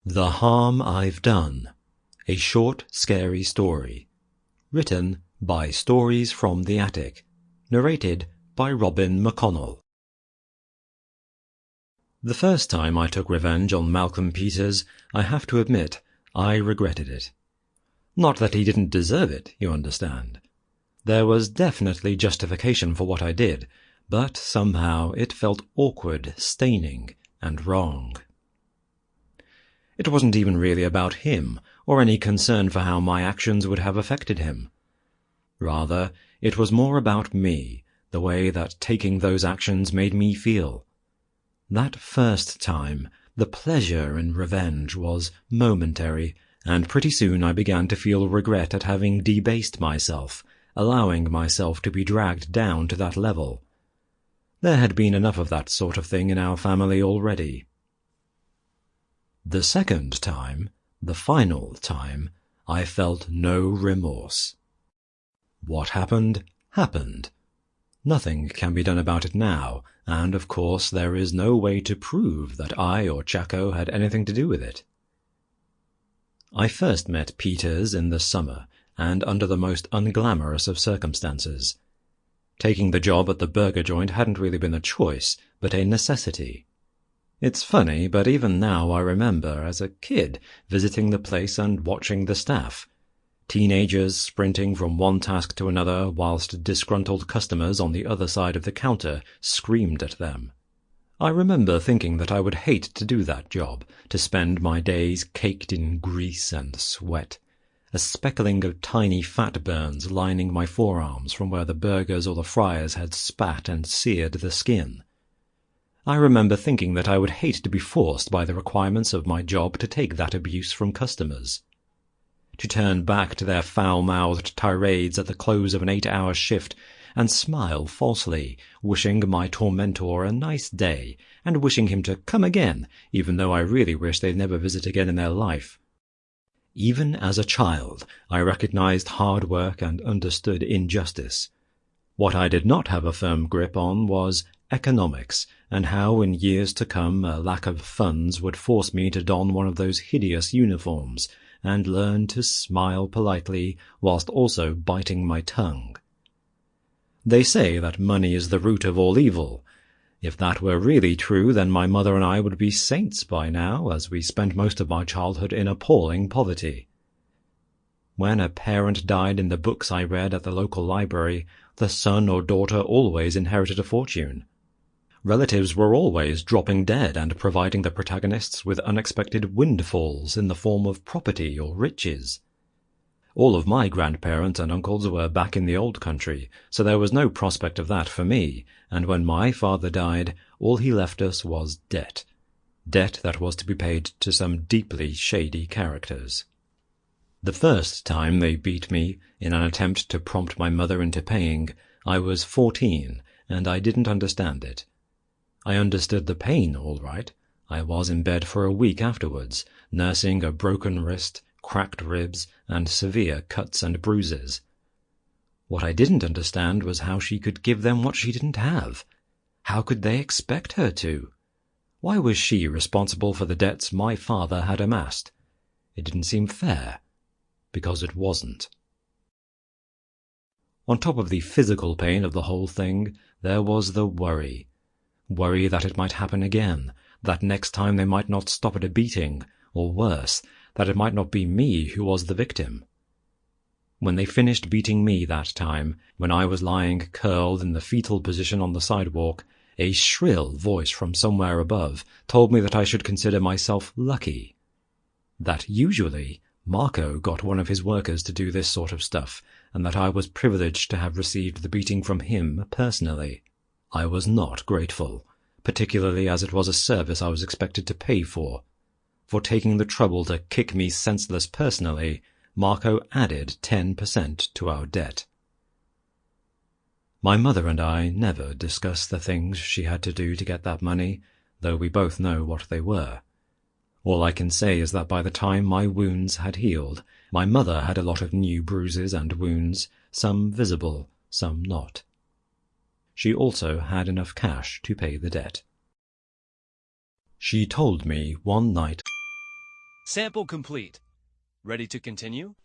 The Harm I've Done, a short, scary story. Written by Stories from the Attic. Narrated by Robin Mcconnell. The first time I took revenge on Malcolm Peters, I have to admit, I regretted it. Not that he didn't deserve it, you understand. There was definitely justification for what I did, but somehow it felt awkward, staining, and wrong. It wasn't even really about him, or any concern for how my actions would have affected him. Rather, it was more about me, the way that taking those actions made me feel. That first time, the pleasure in revenge was momentary, and pretty soon I began to feel regret at having debased myself, allowing myself to be dragged down to that level. There had been enough of that sort of thing in our family already. The second time, the final time, I felt no remorse. What happened, happened. Nothing can be done about it now, and of course there is no way to prove that I or Chaco had anything to do with it. I first met Peters in the summer, and under the most unglamorous of circumstances. Taking the job at the burger joint hadn't really been a choice, but a necessity. It's funny, but even now I remember, as a kid, visiting the place and watching the staff. Teenagers sprinting from one task to another whilst disgruntled customers on the other side of the counter screamed at them. I remember thinking that I would hate to do that job, to spend my days caked in grease and sweat, a speckling of tiny fat burns lining my forearms from where the burgers or the fryers had spat and seared the skin. I remember thinking that I would hate to be forced by the requirements of my job to take that abuse from customers. To turn back to their foul-mouthed tirades at the close of an 8-hour shift and smile falsely, wishing my tormentor a nice day and wishing him to come again, even though I really wish they'd never visit again in their life. Even as a child, I recognized hard work and understood injustice. What I did not have a firm grip on was economics, and how in years to come a lack of funds would force me to don one of those hideous uniforms and learn to smile politely whilst also biting my tongue. They say that money is the root of all evil. If that were really true, then my mother and I would be saints by now, as we spent most of my childhood in appalling poverty. When a parent died in the books I read at the local library, the son or daughter always inherited a fortune. Relatives were always dropping dead and providing the protagonists with unexpected windfalls in the form of property or riches. All of my grandparents and uncles were back in the old country, so there was no prospect of that for me, and when my father died, all he left us was debt. Debt that was to be paid to some deeply shady characters. The first time they beat me, in an attempt to prompt my mother into paying, I was 14, and I didn't understand it. I understood the pain, all right. I was in bed for a week afterwards, nursing a broken wrist, cracked ribs, and severe cuts and bruises. What I didn't understand was how she could give them what she didn't have. How could they expect her to? Why was she responsible for the debts my father had amassed? It didn't seem fair, because it wasn't. On top of the physical pain of the whole thing, there was the worry. Worry that it might happen again, that next time they might not stop at a beating, or worse, that it might not be me who was the victim. When they finished beating me that time, when I was lying curled in the fetal position on the sidewalk, a shrill voice from somewhere above told me that I should consider myself lucky. That usually Marco got one of his workers to do this sort of stuff, and that I was privileged to have received the beating from him personally. I was not grateful, particularly as it was a service I was expected to pay for. For taking the trouble to kick me senseless personally, Marco added 10% to our debt. My mother and I never discussed the things she had to do to get that money, though we both know what they were. All I can say is that by the time my wounds had healed, my mother had a lot of new bruises and wounds, some visible, some not. She also had enough cash to pay the debt. She told me one night Sample complete. Ready to continue?